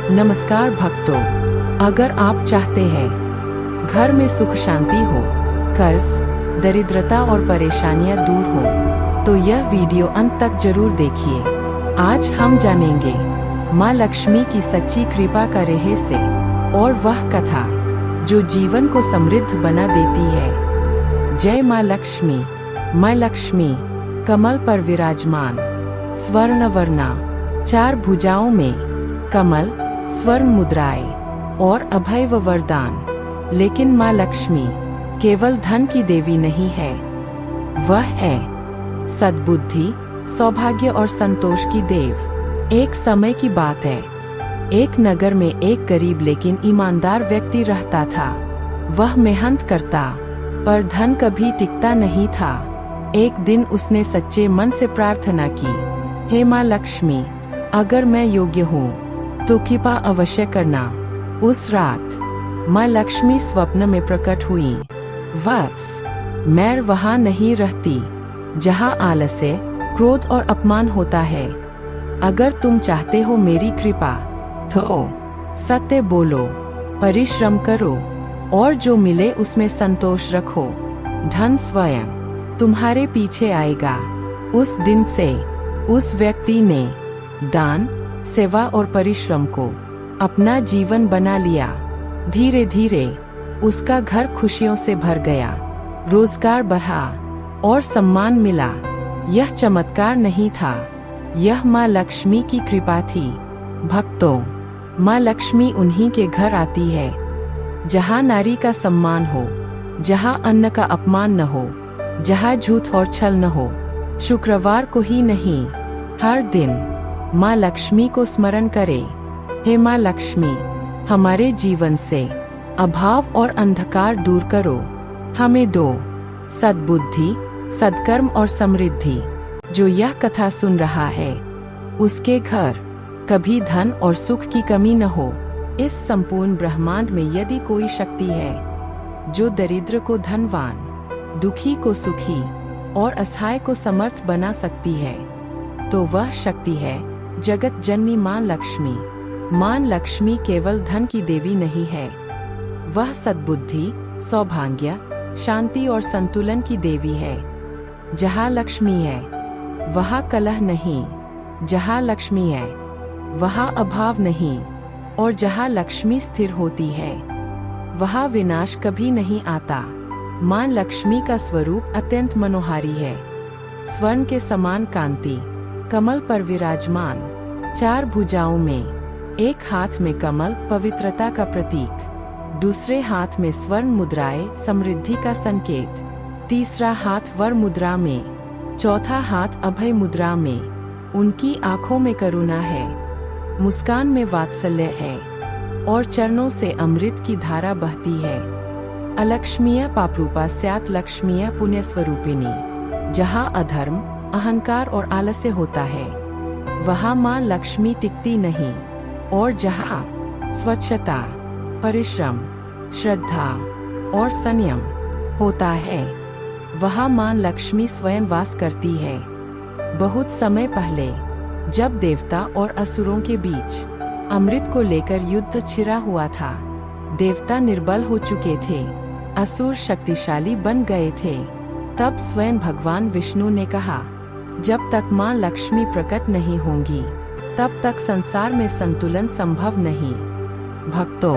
नमस्कार भक्तों, अगर आप चाहते हैं घर में सुख शांति हो, कर्ज, दरिद्रता और परेशानियां दूर हो, तो यह वीडियो अंत तक जरूर देखिए। आज हम जानेंगे माँ लक्ष्मी की सच्ची कृपा का रहस्य और वह कथा जो जीवन को समृद्ध बना देती है। जय माँ लक्ष्मी। माँ लक्ष्मी कमल पर विराजमान, स्वर्ण वर्णा, 4 भुजाओं में कमल, स्वर्ण मुद्राएं और अभय व वरदान। लेकिन माँ लक्ष्मी केवल धन की देवी नहीं है, वह है सद्बुद्धि, सौभाग्य और संतोष की देव। एक समय की बात है, एक नगर में एक गरीब लेकिन ईमानदार व्यक्ति रहता था। वह मेहनत करता, पर धन कभी टिकता नहीं था। एक दिन उसने सच्चे मन से प्रार्थना की, हे माँ लक्ष्मी, अगर मैं योग्य हूँ तो कृपा अवश्य करना। उस रात माँ लक्ष्मी स्वप्न में प्रकट हुई। वत्स, मैं वहाँ नहीं रहती जहाँ आलस्य, क्रोध और अपमान होता है। अगर तुम चाहते हो मेरी कृपा तो सत्य बोलो, परिश्रम करो और जो मिले उसमें संतोष रखो। धन स्वयं तुम्हारे पीछे आएगा। उस दिन से उस व्यक्ति ने दान, सेवा और परिश्रम को अपना जीवन बना लिया। धीरे धीरे उसका घर खुशियों से भर गया, रोजगार बढ़ा और सम्मान मिला। यह चमत्कार नहीं था, यह माँ लक्ष्मी की कृपा थी। भक्तों, माँ लक्ष्मी उन्हीं के घर आती है जहाँ नारी का सम्मान हो, जहाँ अन्न का अपमान न हो, जहाँ झूठ और छल न हो। शुक्रवार को ही नहीं, हर दिन माँ लक्ष्मी को स्मरण करें। हे माँ लक्ष्मी, हमारे जीवन से अभाव और अंधकार दूर करो। हमें दो सद्बुद्धि, सद्कर्म और समृद्धि। जो यह कथा सुन रहा है, उसके घर कभी धन और सुख की कमी न हो। इस संपूर्ण ब्रह्मांड में यदि कोई शक्ति है जो दरिद्र को धनवान, दुखी को सुखी और असहाय को समर्थ बना सकती है, तो वह शक्ति है जगत जननी माँ लक्ष्मी। माँ लक्ष्मी केवल धन की देवी नहीं है, वह सद्बुद्धि, सौभाग्य, शांति और संतुलन की देवी है। जहाँ लक्ष्मी है वहाँ कलह नहीं, जहाँ लक्ष्मी है वहाँ अभाव नहीं, और जहाँ लक्ष्मी स्थिर होती है वहाँ विनाश कभी नहीं आता। माँ लक्ष्मी का स्वरूप अत्यंत मनोहारी है। स्वर्ण के समान कांति, कमल पर विराजमान, 4 भुजाओं में, एक हाथ में कमल पवित्रता का प्रतीक, दूसरे हाथ में स्वर्ण मुद्राएं समृद्धि का संकेत, तीसरा हाथ वर मुद्रा में, चौथा हाथ अभय मुद्रा में। उनकी आंखों में करुणा है, मुस्कान में वात्सल्य है और चरणों से अमृत की धारा बहती है। अलक्ष्मीय पापरूपा स्यात् लक्ष्मीय पुण्य स्वरूपिणी। जहाँ अधर्म, अहंकार और आलस्य होता है वहाँ माँ लक्ष्मी टिकती नहीं, और जहाँ स्वच्छता, परिश्रम, श्रद्धा और संयम होता है वहाँ माँ लक्ष्मी स्वयं वास करती है। बहुत समय पहले जब देवता और असुरों के बीच अमृत को लेकर युद्ध छिड़ा हुआ था, देवता निर्बल हो चुके थे, असुर शक्तिशाली बन गए थे। तब स्वयं भगवान विष्णु ने कहा, जब तक माँ लक्ष्मी प्रकट नहीं होंगी तब तक संसार में संतुलन संभव नहीं। भक्तों,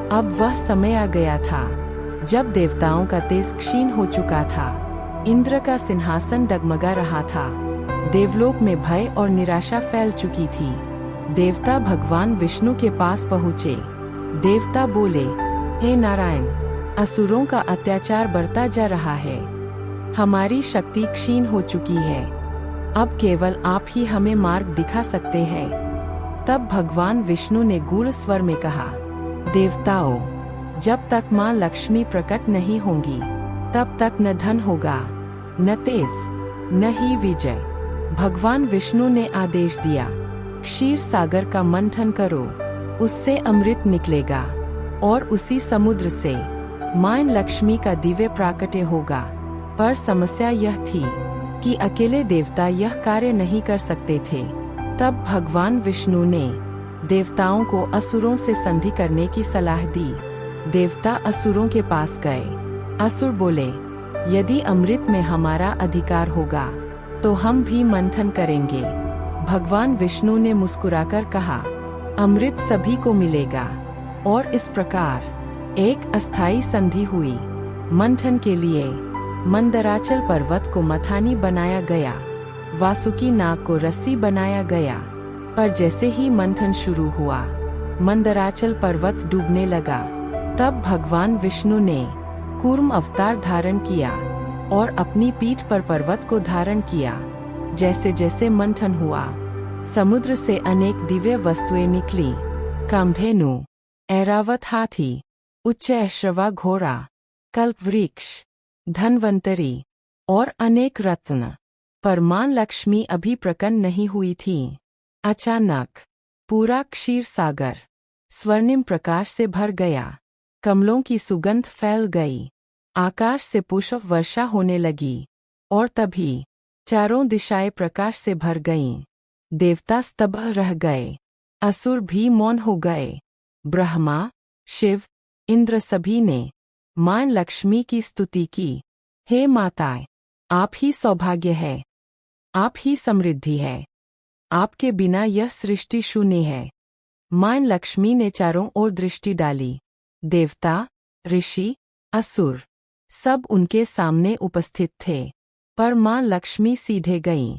अब वह समय आ गया था जब देवताओं का तेज क्षीण हो चुका था, इंद्र का सिंहासन डगमगा रहा था, देवलोक में भय और निराशा फैल चुकी थी। देवता भगवान विष्णु के पास पहुँचे। देवता बोले, हे नारायण, असुरों का अत्याचार बढ़ता जा रहा है, हमारी शक्ति क्षीण हो चुकी है, अब केवल आप ही हमें मार्ग दिखा सकते हैं। तब भगवान विष्णु ने गूढ़ स्वर में कहा, देवताओं, जब तक माँ लक्ष्मी प्रकट नहीं होंगी तब तक न धन होगा, न तेज, न ही विजय। भगवान विष्णु ने आदेश दिया, क्षीर सागर का मंथन करो, उससे अमृत निकलेगा और उसी समुद्र से माँ लक्ष्मी का दिव्य प्राकट्य होगा। पर समस्या यह थी कि अकेले देवता यह कार्य नहीं कर सकते थे। तब भगवान विष्णु ने देवताओं को असुरों से संधि करने की सलाह दी। देवता असुरों के पास गए। असुर बोले, यदि अमृत में हमारा अधिकार होगा तो हम भी मंथन करेंगे। भगवान विष्णु ने मुस्कुराकर कहा, अमृत सभी को मिलेगा। और इस प्रकार एक अस्थायी संधि हुई। मंथन के लिए मंदराचल पर्वत को मथानी बनाया गया, वासुकी नाग को रस्सी बनाया गया। पर जैसे ही मंथन शुरू हुआ, मंदराचल पर्वत डूबने लगा। तब भगवान विष्णु ने कूर्म अवतार धारण किया और अपनी पीठ पर पर्वत को धारण किया। जैसे जैसे मंथन हुआ, समुद्र से अनेक दिव्य वस्तुएं निकली। कामधेनु, ऐरावत हाथी, उच्च ऐश्रवा घोड़ा, कल्प वृक्ष, धन्वंतरी और अनेक रत्न। पर मां लक्ष्मी अभी प्रकट नहीं हुई थी। अचानक पूरा क्षीर सागर स्वर्णिम प्रकाश से भर गया। कमलों की सुगंध फैल गई। आकाश से पुष्प वर्षा होने लगी और तभी चारों दिशाएं प्रकाश से भर गईं। देवता स्तब्ध रह गए। असुर भी मौन हो गए। ब्रह्मा, शिव, इंद्र सभी ने मां लक्ष्मी की स्तुति की। हे माताएं, आप ही सौभाग्य है, आप ही समृद्धि है। आपके बिना यह सृष्टि शून्य है। मां लक्ष्मी ने चारों ओर दृष्टि डाली। देवता, ऋषि, असुर सब उनके सामने उपस्थित थे। पर मां लक्ष्मी सीधे गईं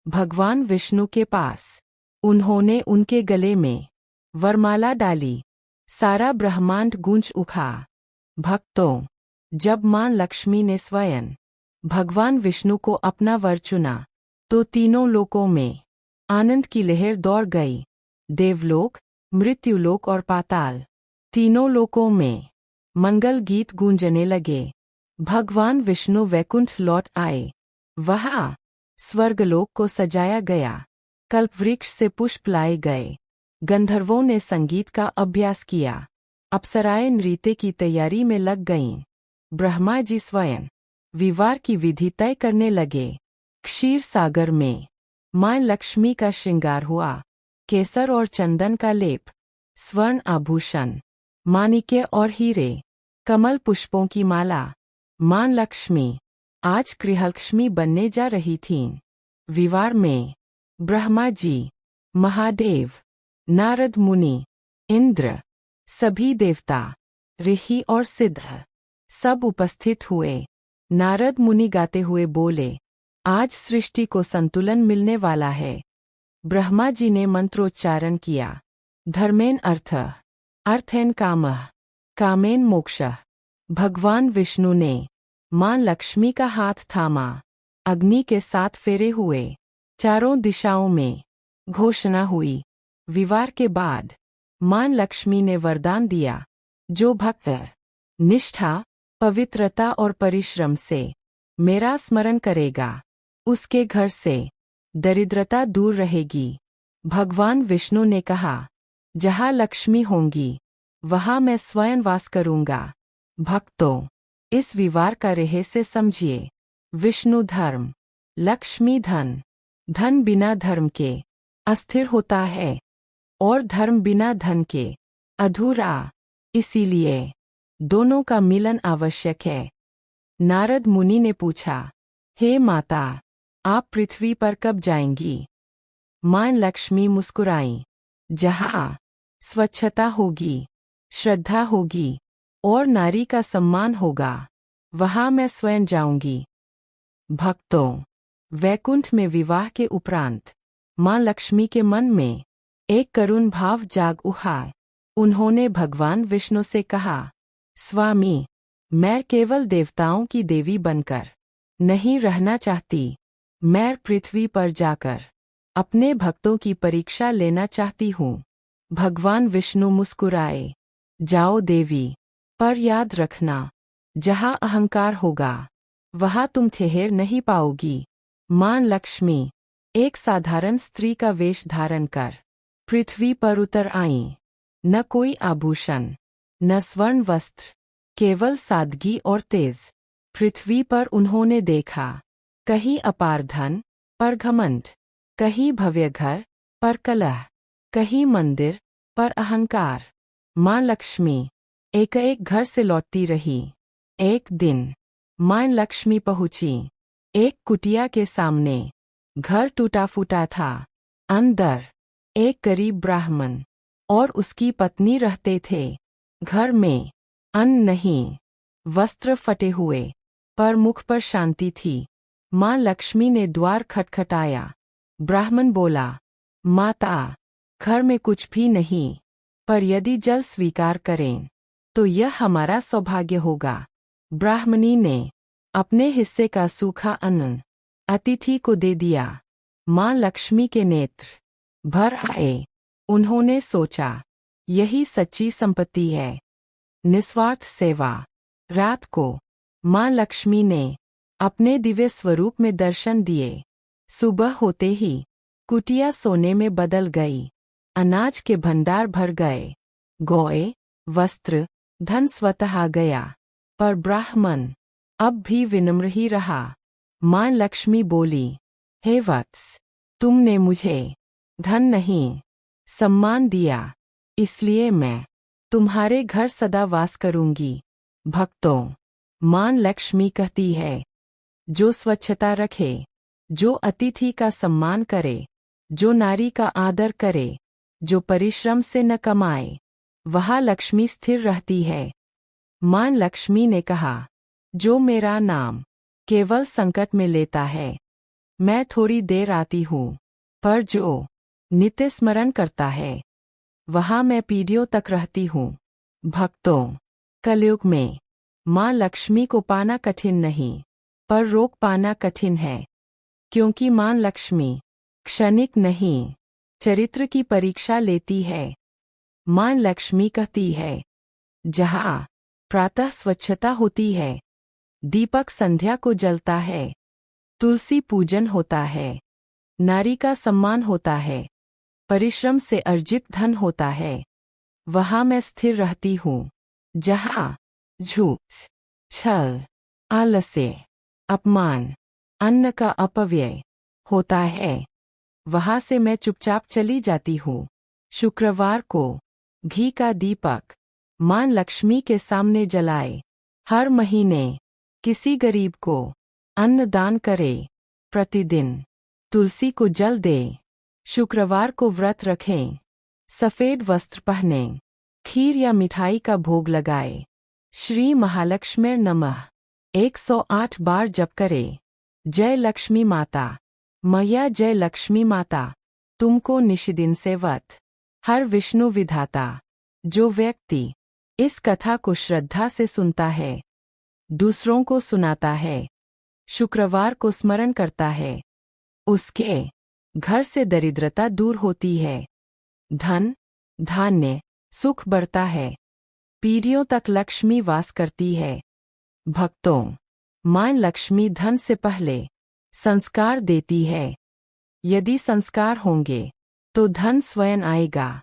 भगवान विष्णु के पास। उन्होंने उनके गले में वरमाला डाली। सारा ब्रह्मांड गूंज उठा। भक्तों, जब मां लक्ष्मी ने स्वयं भगवान विष्णु को अपना वर चुना तो तीनों लोकों में आनंद की लहर दौड़ गई। देवलोक, मृत्युलोक और पाताल, तीनों लोकों में मंगल गीत गूंजने लगे। भगवान विष्णु वैकुंठ लौट आए। वहां स्वर्गलोक को सजाया गया। कल्पवृक्ष से पुष्प लाए गए। गंधर्वों ने संगीत का अभ्यास किया। अप्सराएं नृत्य की तैयारी में लग गईं। ब्रह्मा जी स्वयं विवाह की विधि तय करने लगे। क्षीर सागर में मां लक्ष्मी का श्रृंगार हुआ। केसर और चंदन का लेप, स्वर्ण आभूषण, माणिक्य और हीरे, कमल पुष्पों की माला। मां लक्ष्मी आज गृहलक्ष्मी बनने जा रही थीं। विवाह में ब्रह्मा जी, महादेव, नारद मुनि, इंद्र, सभी देवता, ऋषि और सिद्ध सब उपस्थित हुए। नारद मुनि गाते हुए बोले, आज सृष्टि को संतुलन मिलने वाला है। ब्रह्मा जी ने मंत्रोच्चारण किया। धर्मेन अर्थ, अर्थेन कामः, कामेन मोक्षः। भगवान विष्णु ने मां लक्ष्मी का हाथ थामा। अग्नि के 7 फेरे हुए। चारों दिशाओं में घोषणा हुई। विवाह के बाद मां लक्ष्मी ने वरदान दिया, जो भक्त निष्ठा, पवित्रता और परिश्रम से मेरा स्मरण करेगा, उसके घर से दरिद्रता दूर रहेगी। भगवान विष्णु ने कहा, जहाँ लक्ष्मी होंगी वहाँ मैं स्वयं वास करूँगा। भक्तों, इस विवाह का रहस्य समझिए। विष्णु धर्म, लक्ष्मी धन। धन बिना धर्म के अस्थिर होता है और धर्म बिना धन के अधूरा। इसीलिए दोनों का मिलन आवश्यक है। नारद मुनि ने पूछा, हे माता, आप पृथ्वी पर कब जाएंगी? मां लक्ष्मी मुस्कुराईं, जहाँ स्वच्छता होगी, श्रद्धा होगी और नारी का सम्मान होगा, वहाँ मैं स्वयं जाऊंगी। भक्तों, वैकुंठ में विवाह के उपरांत मां लक्ष्मी के मन में एक करुण भाव जाग उठा। उन्होंने भगवान विष्णु से कहा, स्वामी, मैं केवल देवताओं की देवी बनकर नहीं रहना चाहती। मैं पृथ्वी पर जाकर अपने भक्तों की परीक्षा लेना चाहती हूँ। भगवान विष्णु मुस्कुराए, जाओ देवी, पर याद रखना, जहाँ अहंकार होगा वहाँ तुम ठहर नहीं पाओगी। मां लक्ष्मी एक साधारण स्त्री का वेश धारण कर पृथ्वी पर उतर आईं। न कोई आभूषण, न स्वर्ण वस्त्र, केवल सादगी और तेज। पृथ्वी पर उन्होंने देखा, कहीं अपार धन पर घमंड, कहीं भव्य घर पर कलह, कहीं मंदिर पर अहंकार। माँ लक्ष्मी एक एक घर से लौटती रही। एक दिन माँ लक्ष्मी पहुंची एक कुटिया के सामने। घर टूटा फूटा था। अंदर एक गरीब ब्राह्मण और उसकी पत्नी रहते थे। घर में अन्न नहीं, वस्त्र फटे हुए, पर मुख पर शांति थी। माँ लक्ष्मी ने द्वार खटखटाया। ब्राह्मण बोला, माता, घर में कुछ भी नहीं, पर यदि जल स्वीकार करें तो यह हमारा सौभाग्य होगा। ब्राह्मणी ने अपने हिस्से का सूखा अन्न अतिथि को दे दिया। माँ लक्ष्मी के नेत्र भर आए। उन्होंने सोचा, यही सच्ची संपत्ति है, निस्वार्थ सेवा। रात को माँ लक्ष्मी ने अपने दिव्य स्वरूप में दर्शन दिए। सुबह होते ही कुटिया सोने में बदल गई। अनाज के भंडार भर गए। गौए, वस्त्र, धन स्वतः आ गया। पर ब्राह्मण अब भी विनम्र ही रहा। माँ लक्ष्मी बोली, हे वत्स, तुमने मुझे धन नहीं, सम्मान दिया, इसलिए मैं तुम्हारे घर सदा वास करूंगी। भक्तों, माँ लक्ष्मी कहती है, जो स्वच्छता रखे, जो अतिथि का सम्मान करे, जो नारी का आदर करे, जो परिश्रम से न कमाए, वहाँ लक्ष्मी स्थिर रहती है। माँ लक्ष्मी ने कहा, जो मेरा नाम केवल संकट में लेता है, मैं थोड़ी देर आती हूँ, पर जो नित्य स्मरण करता है, वहाँ मैं पीढ़ियों तक रहती हूँ। भक्तों, कलयुग में माँ लक्ष्मी को पाना कठिन नहीं, पर रोक पाना कठिन है, क्योंकि माँ लक्ष्मी क्षणिक नहीं, चरित्र की परीक्षा लेती है। माँ लक्ष्मी कहती है, जहाँ प्रातः स्वच्छता होती है, दीपक संध्या को जलता है, तुलसी पूजन होता है, नारी का सम्मान होता है, परिश्रम से अर्जित धन होता है, वहाँ मैं स्थिर रहती हूँ। जहाँ झूठ, छल, आलस्य, अपमान, अन्न का अपव्यय होता है, वहाँ से मैं चुपचाप चली जाती हूँ। शुक्रवार को घी का दीपक माँ लक्ष्मी के सामने जलाए। हर महीने किसी गरीब को अन्न दान करे। प्रतिदिन तुलसी को जल दे। शुक्रवार को व्रत रखें। सफेद वस्त्र पहनें। खीर या मिठाई का भोग लगाए। श्री महालक्ष्मी नमः 108 बार जप करे। जय लक्ष्मी माता, मैया जय लक्ष्मी माता, तुमको निशिदिन सेवत। हर विष्णु विधाता। जो व्यक्ति इस कथा को श्रद्धा से सुनता है, दूसरों को सुनाता है, शुक्रवार को स्मरण करता है, उसके घर से दरिद्रता दूर होती है, धन, धान्य, सुख बढ़ता है, पीढ़ियों तक लक्ष्मी वास करती है। भक्तों, माँ लक्ष्मी धन से पहले संस्कार देती है। यदि संस्कार होंगे तो धन स्वयं आएगा।